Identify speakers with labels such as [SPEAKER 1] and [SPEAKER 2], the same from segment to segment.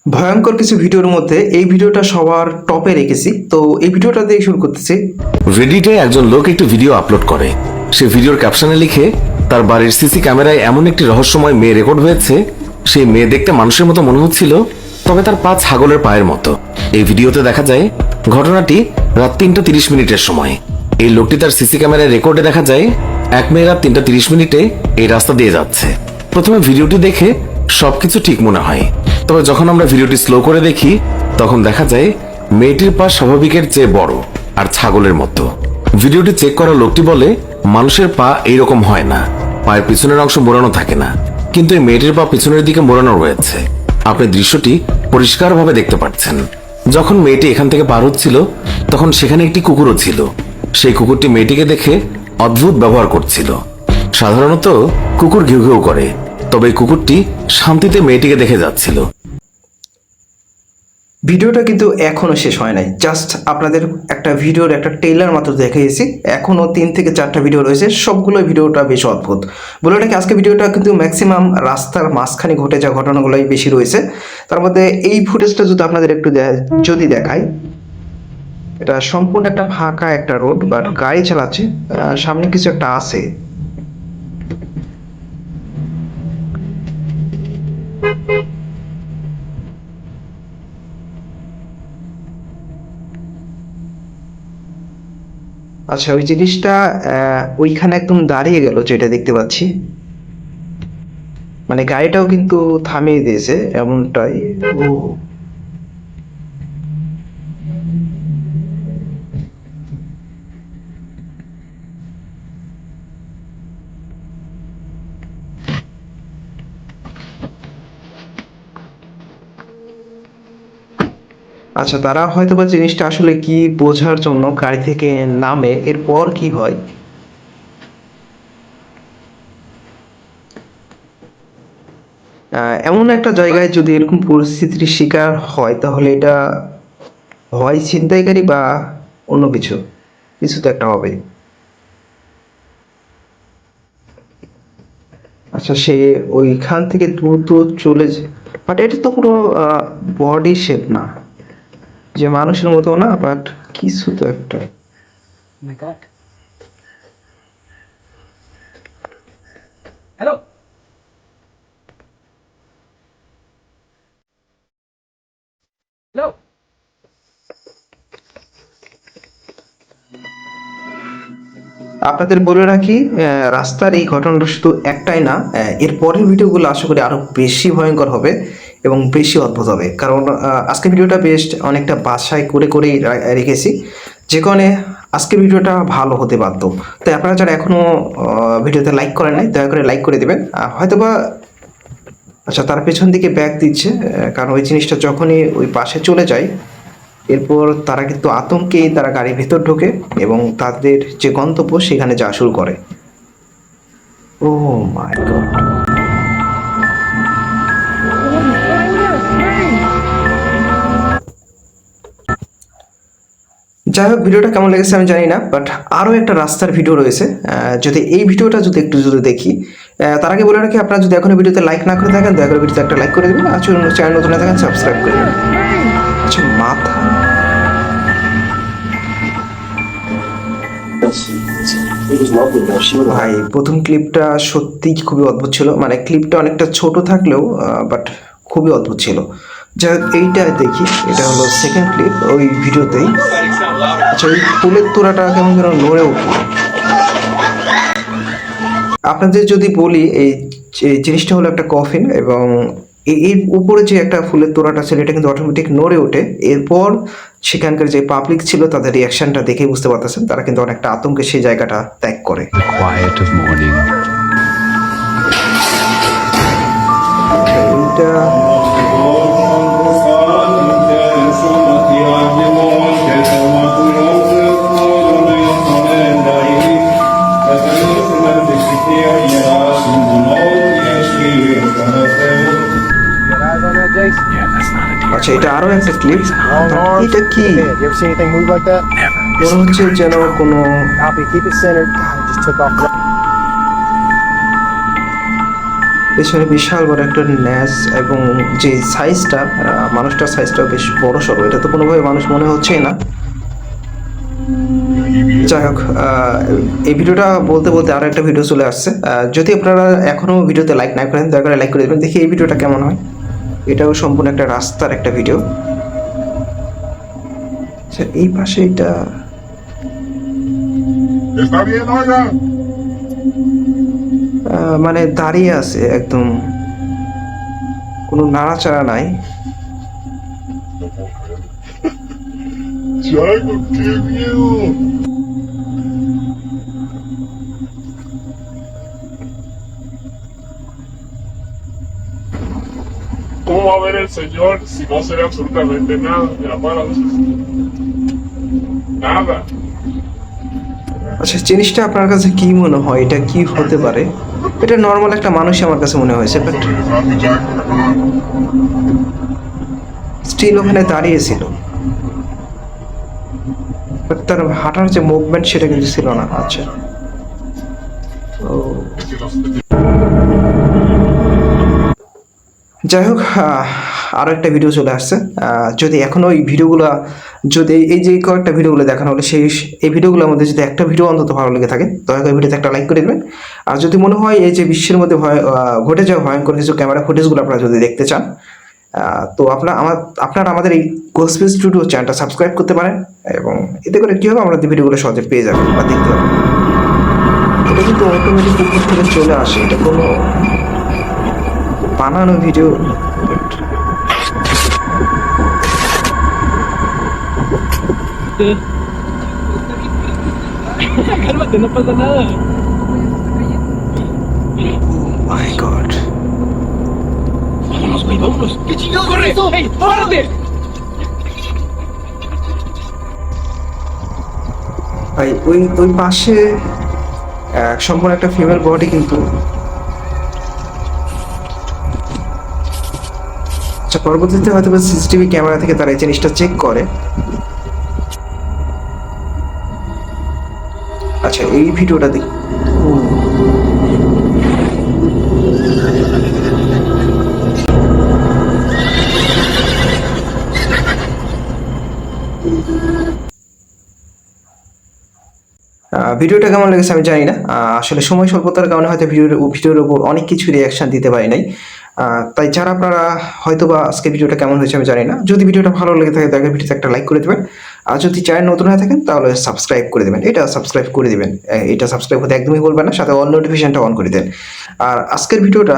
[SPEAKER 1] ভয়ঙ্কর কিছু ভিডিওর মধ্যে এই ভিডিওটা সবার টপে রেখেছি, তো এই ভিডিওটা দিয়ে শুরু করতেছি।
[SPEAKER 2] রেডিটে একজন লোক একটি ভিডিও আপলোড করে। সে ভিডিওর ক্যাপশনে লিখে তার বাড়ির সিসি ক্যামেরায় এমন একটি রহস্যময় মেয়ে রেকর্ড হয়েছে। সেই মেয়ে দেখতে মানুষের মতো মনে হচ্ছিল, তবে তার পা ছাগলের পায়ের মতো। এই ভিডিওতে দেখা যায় ঘটনাটি রাত 3:30 সময়। এই লোকটি তার সিসি ক্যামেরায় রেকর্ডে দেখা যায় এক মেয়ে রাত 3:30 এই রাস্তা দিয়ে যাচ্ছে। প্রথমে ভিডিওটি দেখে সবকিছু ঠিক মনে হয়, তবে যখন আমরা ভিডিওটি স্লো করে দেখি তখন দেখা যায় মেয়েটির পা স্বাভাবিকের চেয়ে বড় আর ছাগলের মতো। ভিডিওটি চেক করা লোকটি বলে, মানুষের পা এইরকম হয় না, পায়ের পিছনের অংশ মোড়ানো থাকে না, কিন্তু এই মেয়েটির পা পিছনের দিকে মোড়ানো রয়েছে। আপনি দৃশ্যটি পরিষ্কারভাবে দেখতে পাচ্ছেন। যখন মেয়েটি এখান থেকে পার হচ্ছিল তখন সেখানে একটি কুকুরও ছিল। সেই কুকুরটি মেয়েটিকে দেখে অদ্ভুত ব্যবহার করছিল। সাধারণত কুকুর ঘেউ ঘেউ করে, তবে এই কুকুরটি শান্তিতে মেয়েটিকে দেখে যাচ্ছিল।
[SPEAKER 1] ভিডিওটা কিন্তু এখনো শেষ হয় নাই, জাস্ট আপনাদের একটা ভিডিওর একটা ট্রেলার মাত্র দেখিয়েছি। এখনো 3 থেকে 4টা ভিডিও রয়েছে, সবগুলো ভিডিওটা বেশ অদ্ভুত। বলে রাখি, আজকে ভিডিওটা কিন্তু ম্যাক্সিমাম রাস্তার মাঝখানে ঘটে যাওয়া ঘটনাগুলোই বেশি রয়েছে। তার মধ্যে এই ফুটেজটা যদি আপনাদের একটু যদি দেখাই, এটা সম্পূর্ণ একটা ফাঁকা একটা রোড, বাট গাড়ি চালাচ্ছে, সামনে কিছু একটা আছে। আচ্ছা, ওই জিনিসটা ওইখানে একদম দাঁড়িয়ে গেল, যেটা দেখতে পাচ্ছি। মানে গাড়িটাও কিন্তু থামিয়ে দিয়েছে এমনটাই। ও আচ্ছা, তারা হয়তো বা জিনিসটা আসলে কি বোঝার জন্য গাড়ি থেকে নামে, এরপর কি হয়। এমন একটা জায়গায় যদি এরকম পরিস্থিতির শিকার হয়, তাহলে এটা হয় ছিনতাইকারী বা অন্য কিছু, কিছু তো একটা হবে। আচ্ছা, সে ওইখান থেকে দ্রুত চলে যায়, বাট এটা তো কোনো বডি শেপ না, যে মানুষের মতো না, বাট কিছু তো একটা।
[SPEAKER 3] Oh my God. Hello. Hello.
[SPEAKER 1] আপনাদের বলে রাখি, রাস্তার এই ঘটনাটা শুধু একটাই না, এর পরের ভিডিওগুলো আশা করি আরো বেশি ভয়ঙ্কর হবে এবং বেশি অদ্ভুত হবে। কারণ আজকে ভিডিওটা বেশ অনেকটা বাছাই করে করেই রেখেছি, যে কারণে আজকের ভিডিওটা ভালো হতে বাধ্য। তাই আপনারা যারা এখনো ভিডিওতে লাইক করেন নাই, দয়া করে লাইক করে দেবেন। হয়তোবা আচ্ছা, তার পেছন দিকে ব্যাগ দিচ্ছে, কারণ ওই জিনিসটা যখনই ওই পাশে চলে যায়, এরপর তারা কিন্তু আতঙ্কেই তারা গাড়ির ভেতর ঢোকে এবং তাদের যে গন্তব্য সেখানে যাওয়া শুরু করে। ও মাই গড! যাই হোক, ভিডিওটা কেমন লেগেছে আমি জানি না, বাট আরও একটা রাস্তার ভিডিও রয়েছে। যদি এই ভিডিওটা একটু দেখি, তার আগে বলে রাখি, আপনারা যদি এখনো ভিডিওতে লাইক না করে থাকেন, দয়া করে ভিডিওতে একটা লাইক করে দেবেন। আর চ্যানেল নতুন থাকেন, সাবস্ক্রাইব করে দেবেন। আচ্ছা, মাথা। ভাই, প্রথম ক্লিপটা সত্যিই খুবই অদ্ভুত ছিল। মানে ক্লিপটা অনেকটা ছোট থাকলেও বাট খুবই অদ্ভুত ছিল। যাই হোক, এইটা দেখি, এটা হলো সেকেন্ড ক্লিপ ওই ভিডিওতেই। আচ্ছা, ওই ফুলের তোড়াটা কেমন যেন নড়ে উঠলো। আপনাদের যদি বলি, এই জিনিসটা হলো একটা কফিন, এবং এর উপরে যে একটা ফুলের তোড়াটা ছিল, এটা কিন্তু অটোমেটিক নড়ে ওঠে। এরপর সেখানকার যে পাবলিক ছিল, তাদের রিয়াকশনটা দেখে বুঝতে পারতেছেন, তারা কিন্তু অনেকটা আতঙ্কে সেই জায়গাটা ত্যাগ করে।
[SPEAKER 4] Quiet of morning.
[SPEAKER 1] এইটা
[SPEAKER 3] Got eyes on that, Jason?
[SPEAKER 4] Yeah, that's not a deer.
[SPEAKER 1] আচ্ছা, এটা আরো একটা ক্লিপ।
[SPEAKER 3] Long arms.
[SPEAKER 1] এটা কি?
[SPEAKER 3] Look ahead. You ever see anything move like that?
[SPEAKER 1] মনে হচ্ছে যেন কোনো
[SPEAKER 3] Copy. Keep it centered. God, it just took off.
[SPEAKER 1] পেছনে বিশাল বড় একটা ন্যাস এবং যে সাইজটা মানুষটার সাইজটা বেশ বড় সড়ো, এটা তো কোনোভাবে মানুষ মনে হচ্ছেই না। যাই হোক, এই ভিডিওটা বলতে বলতে আরো একটা ভিডিও চলে আসছে। যদি আপনারা এখনো ভিডিওতে লাইক না করেন দয়া করে লাইক করে দেবেন, দেখি এই ভিডিওটা কেমন হয়। এটাও সম্পূর্ণ একটা রাস্তার একটা ভিডিও। আচ্ছা, এই পাশে এটা
[SPEAKER 5] ¿Está bien, oiga?
[SPEAKER 1] মানে দাঁড়িয়ে আছে একদম, কোনো নাড়াচাড়া নাই।
[SPEAKER 5] Chaco, qué miedo. ¿Cómo va a ver el Señor si no se ve absolutamente nada? Mira, para nada.
[SPEAKER 1] আচ্ছা, জিনিসটা আপনার কাছে কি মনে হয়, এটা কি হতে পারে? এটা নর্মাল একটা মানুষই আমার কাছে মনে হয়েছে, বাট স্টিল ওখানে দাঁড়িয়ে ছিল, বাট তার হাঁটার যে মুভমেন্ট সেটা কিন্তু ছিল না। আচ্ছা, ও যাই হোক, আরও একটা ভিডিও চলে আসছে। যদি এখনও এই ভিডিওগুলো, যদি এই যে কয়েকটা ভিডিওগুলো দেখানো হলো, এই ভিডিওগুলোর মধ্যে যদি একটা ভিডিও অন্তত ভালো লেগে থাকে দয়া করে ভিডিওতে একটা লাইক করে দেবেন। আর যদি মনে হয় এই যে বিশ্বের মধ্যে ঘটে যাওয়া ভয়ঙ্কর কিছু ক্যামেরা ফুটেজগুলো আপনারা যদি দেখতে চান, তো আপনারা আমাদের এই গোসপি স্টুডিও চ্যানেলটা সাবস্ক্রাইব করতে পারেন, এবং এতে করে কী হবে, আমাদের ভিডিওগুলো সহজে পেয়ে যাবেন বা দেখতে পাবেন। এটা কিন্তু অটোমেটিক উপর থেকে চলে আসে, এটা কোনো বানানো video.
[SPEAKER 6] Cálmate, no pasa nada.
[SPEAKER 1] মাই god,
[SPEAKER 6] Vámonos, güey, vámonos. ¿Qué chingados? ¡Corre! ¡Ey, párate!
[SPEAKER 1] ভাই ওই পাশে সম্পূর্ণ একটা ফিমেল বডি কিন্তু। আচ্ছা, পরবর্তীতে হয়তো সিসিটিভি ক্যামেরা থেকে তারা এই জিনিসটা চেক করে। আচ্ছা, এই ভিডিওটা দেখ। ভিডিওটা কেমন লেগেছে আমি জানি না, আসলে সময় স্বল্পতার কারণে হয়তো ভিডিওর উপর অনেক কিছু রিয়াকশন দিতে পারি নাই। তাই যারা আপনারা হয়তো বা আজকে ভিডিওটা কেমন হয়েছে আমি জানি না, যদি ভিডিওটা ভালো লেগে থাকে তাহলে ভিডিওতে একটা লাইক করে দেবেন। আর যদি চ্যানেল নতুন হয়ে থাকেন তাহলে সাবস্ক্রাইব করে দেবেন, এটা সাবস্ক্রাইব করে দেবেন, এটা সাবস্ক্রাইব হতে একদমই বলবেন না, সাথে অল নোটিফিকেশনটা অন করে দেন। আর আজকের ভিডিওটা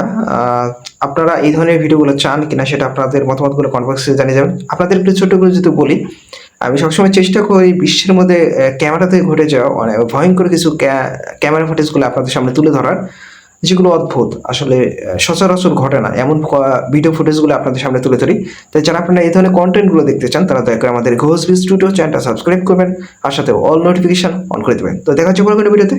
[SPEAKER 1] আপনারা এই ধরনের ভিডিওগুলো চান কিনা সেটা আপনাদের মতামতগুলো কমেন্ট বক্সে জানিয়ে যাবেন। আপনাদের একটু ছোটো করে যদি বলি, আমি সবসময় চেষ্টা করি বিশ্বের মধ্যে ক্যামেরাতে ঘটে যাওয়া অনেক ভয়ঙ্কর কিছু ক্যামেরা ফুটেজগুলো আপনাদের সামনে তুলে ধরার, যেগুলো অদ্ভুত, আসলে সচরাচর ঘটে না, এমন ভিডিও ফুটেজগুলো আপনাদের সামনে তুলে ধরি। তাই যারা আপনারা এই ধরনের কন্টেন্টগুলো দেখতে চান তারা দয়া করে আমাদের গোসপি স্টুডিও চ্যানেলটা সাবস্ক্রাইব করবেন, আর সাথে অল নোটিফিকেশন অন করে দেবেন। তো দেখা হচ্ছে পরবর্তী ভিডিওতে।